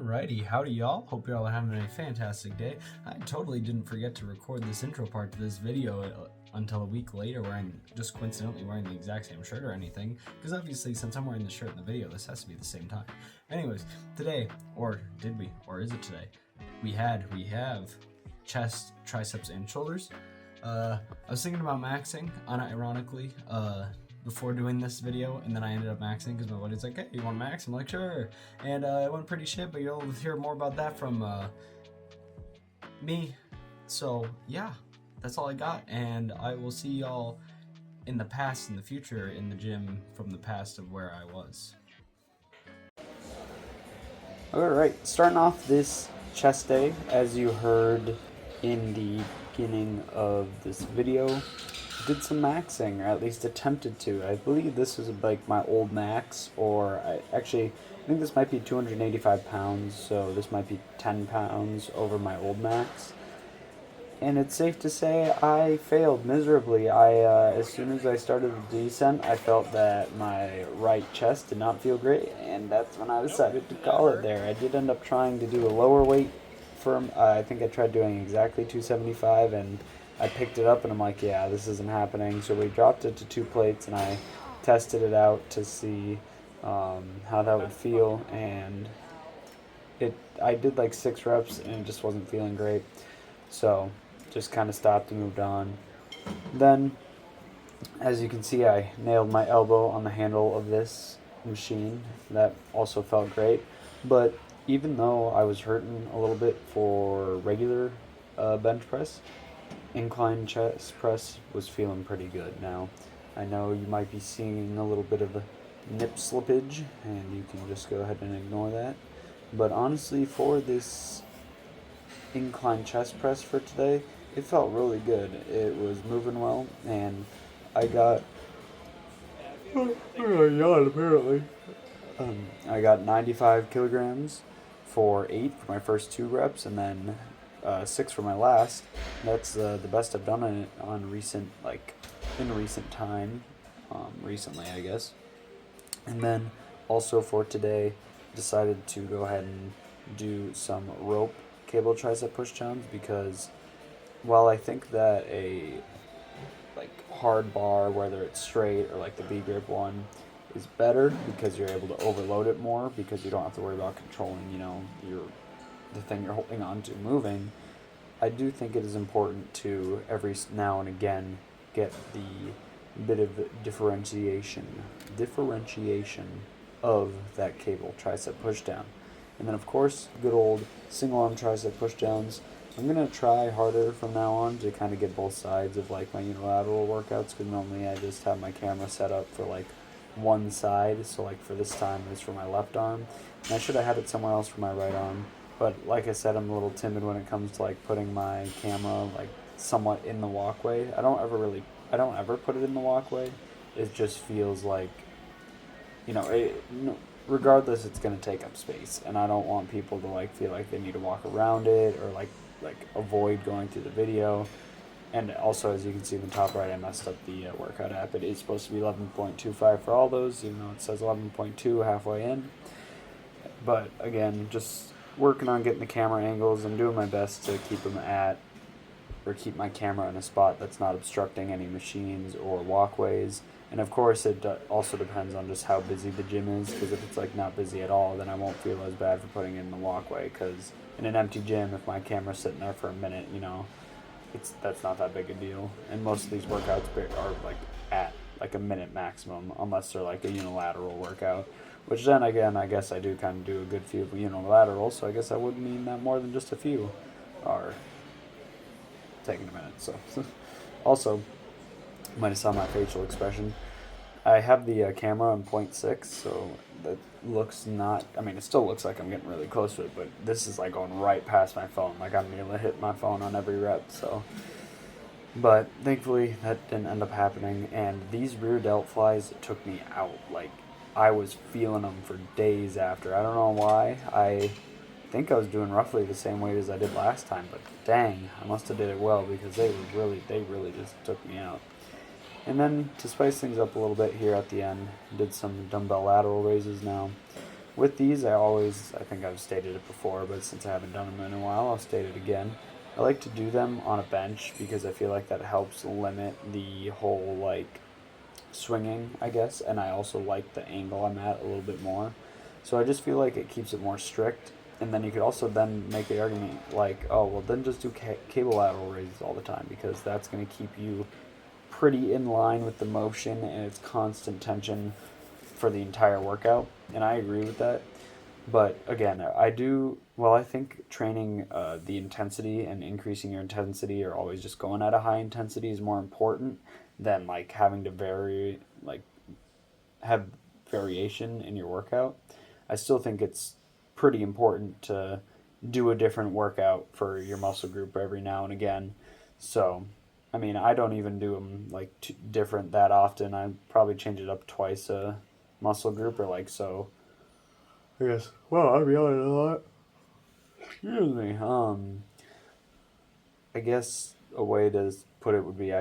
Alrighty, howdy y'all, hope you're all having a fantastic day. I totally didn't forget to record this intro part to this video until a week later, where I'm just coincidentally wearing the exact same shirt or anything, because obviously since I'm wearing the shirt in the video, this has to be the same time. Anyways, today, or did we, or is it today, we have chest, triceps, and shoulders. I was thinking about maxing, unironically, before doing this video, and then I ended up maxing because my buddy's like, hey, you want to max? I'm like, sure. And it went pretty shit, but you'll hear more about that from me. So yeah, that's all I got, and I will see y'all in the past, in the future, in the gym from the past of where I was. Alright, starting off this chest day, as you heard in the beginning of this video, did some maxing, or at least attempted to. I believe this is like my old max, or I think this might be 285 pounds, so this might be 10 pounds over my old max. And it's safe to say I failed miserably. As soon as I started the descent, I felt that my right chest did not feel great, and that's when I decided to call it there. I did end up trying to do a lower weight firm. I think I tried doing exactly 275, and I picked it up, and I'm like, yeah, this isn't happening. So we dropped it to 2 plates, and I tested it out to see how that would feel, and I did like 6 reps, and it just wasn't feeling great. So just kind of stopped and moved on. Then, as you can see, I nailed my elbow on the handle of this machine. That also felt great. But even though I was hurting a little bit for regular bench press, incline chest press was feeling pretty good. Now, I know you might be seeing a little bit of a nip slippage, and you can just go ahead and ignore that. But honestly, for this incline chest press for today, it felt really good. It was moving well, and I got apparently. I got 95 kilograms for 8 for my first 2 reps, and then 6 for my last. That's the best I've done in recent time, recently I guess. And then also for today, decided to go ahead and do some rope cable tricep push downs, because while I think that a hard bar, whether it's straight or like the B grip one, is better because you're able to overload it more, because you don't have to worry about controlling, the thing you're holding on to moving. I do think it is important to every now and again get the bit of differentiation of that cable tricep push down. And then of course, good old single arm tricep push downs. I'm going to try harder from now on to kind of get both sides of like my unilateral workouts, because normally I just have my camera set up for like one side. So like for this time it's for my left arm, and I should have had it somewhere else for my right arm. But like I said, I'm a little timid when it comes to like putting my camera like somewhat in the walkway. I don't ever put it in the walkway. It just feels like, regardless, it's going to take up space, and I don't want people to like feel like they need to walk around it, or like avoid going through the video. And also, as you can see in the top right, I messed up the workout app. It is supposed to be 11.25 for all those, even though it says 11.2 halfway in. But again, just working on getting the camera angles. I'm doing my best to keep my camera in a spot that's not obstructing any machines or walkways. And of course, it also depends on just how busy the gym is, because if it's like not busy at all, then I won't feel as bad for putting it in the walkway, because in an empty gym, if my camera's sitting there for a minute, that's not that big a deal. And most of these workouts are like at like a minute maximum, unless they're like a unilateral workout, which then again, I guess I do kind of do a good few of unilateral, so I guess I would mean that more than just a few are taking a minute. So also, you might have saw my facial expression. I have the camera on 0.6, so that looks it still looks like I'm getting really close to it, but this is like going right past my phone. Like I'm nearly hit my phone on every rep, so. But thankfully that didn't end up happening, and these rear delt flies took me out. Like, I was feeling them for days after. I don't know why. I think I was doing roughly the same weight as I did last time, but dang, I must have did it well, because they really just took me out. And then to spice things up a little bit here at the end, did some dumbbell lateral raises now. with these, I think I've stated it before, but since I haven't done them in a while, I'll state it again. I like to do them on a bench because I feel like that helps limit the whole like swinging, I guess, and I also like the angle I'm at a little bit more. So I just feel like it keeps it more strict. And then you could also then make the argument like, oh, well, then just do cable lateral raises all the time because that's going to keep you pretty in line with the motion and it's constant tension for the entire workout. And I agree with that. But again, I think training the intensity and increasing your intensity or always just going at a high intensity is more important than like having to have variation in your workout. I still think it's pretty important to do a different workout for your muscle group every now and again. So, I mean, I don't even do them like different that often. I probably change it up twice a muscle group or like so. I guess. Well, I'm yelling a lot. Excuse me. I guess a way to put it would be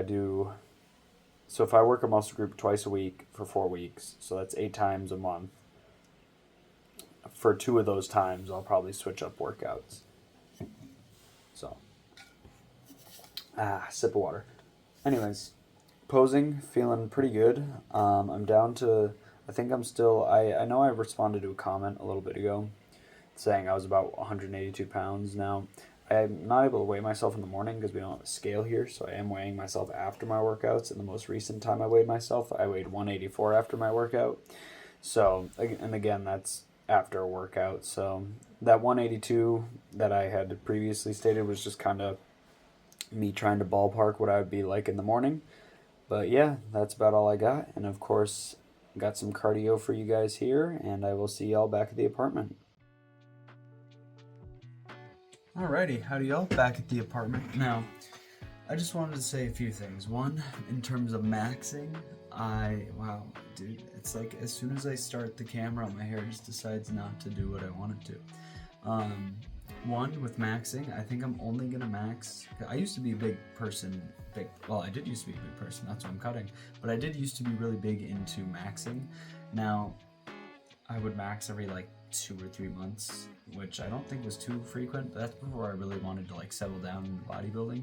so if I work a muscle group twice a week for 4 weeks, so that's 8 times a month. For 2 of those times, I'll probably switch up workouts. So, sip of water. Anyways, posing, feeling pretty good. I'm down to, I think I'm still, I know I responded to a comment a little bit ago saying I was about 182 pounds now. I'm not able to weigh myself in the morning because we don't have a scale here, so I am weighing myself after my workouts. And the most recent time I weighed myself, I weighed 184 after my workout. So, and again, that's after a workout. So that 182 that I had previously stated was just kind of me trying to ballpark what I would be like in the morning. But yeah, that's about all I got. And of course, got some cardio for you guys here, and I will see y'all back at the apartment. Alrighty, howdy y'all, back at the apartment. Now, I just wanted to say a few things. One, in terms of maxing, wow, dude, it's like as soon as I start the camera, my hair just decides not to do what I want it to. One, with maxing, I think I'm only gonna max, I used to be a big person, I did used to be a big person, that's what I'm cutting, but I did used to be really big into maxing. Now, I would max every like 2 or 3 months, which I don't think was too frequent, but that's before I really wanted to like settle down in bodybuilding.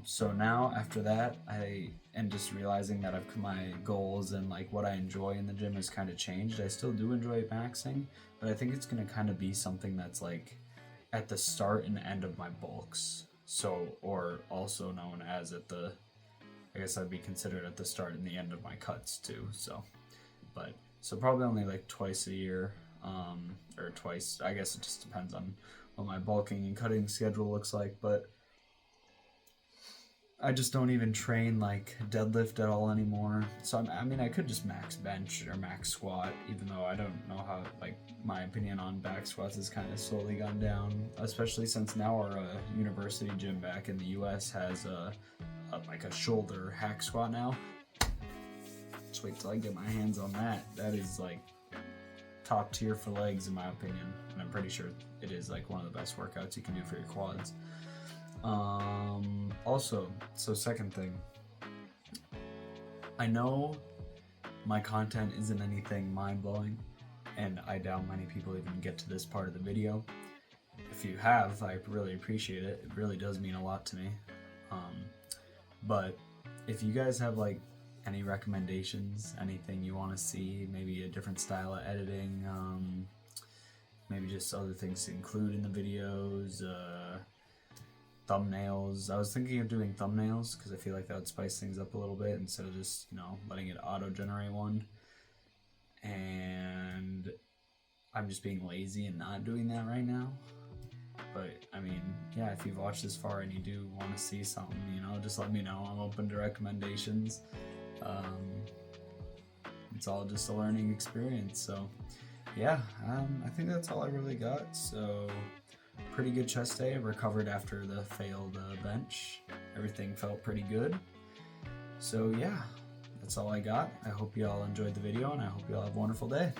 So now after that, and just realizing that my goals and like what I enjoy in the gym has kind of changed. I still do enjoy maxing, but I think it's going to kind of be something that's like at the start and end of my bulks. So, or also known as I guess I'd be considered at the start and the end of my cuts too. So probably only like twice a year, or twice, I guess it just depends on what my bulking and cutting schedule looks like, but I just don't even train like deadlift at all anymore. So I mean, I could just max bench or max squat, even though I don't know how, like, my opinion on back squats has kind of slowly gone down, especially since now our university gym back in the US has like a shoulder hack squat now. Just wait till I get my hands on that. That is like top tier for legs in my opinion, and I'm pretty sure it is like one of the best workouts you can do for your quads. Also, so second thing, I know my content isn't anything mind-blowing, and I doubt many people even get to this part of the video. If you have, I really appreciate it. It really does mean a lot to me. But if you guys have like any recommendations, anything you want to see, maybe a different style of editing, maybe just other things to include in the videos, thumbnails. I was thinking of doing thumbnails because I feel like that would spice things up a little bit instead of just, letting it auto-generate one. And I'm just being lazy and not doing that right now. But, I mean, yeah, if you've watched this far and you do want to see something, just let me know. I'm open to recommendations. It's all just a learning experience. So, yeah, I think that's all I really got. So, pretty good chest day. I recovered after the failed bench. Everything felt pretty good. So, yeah, that's all I got. I hope you all enjoyed the video, and I hope you all have a wonderful day.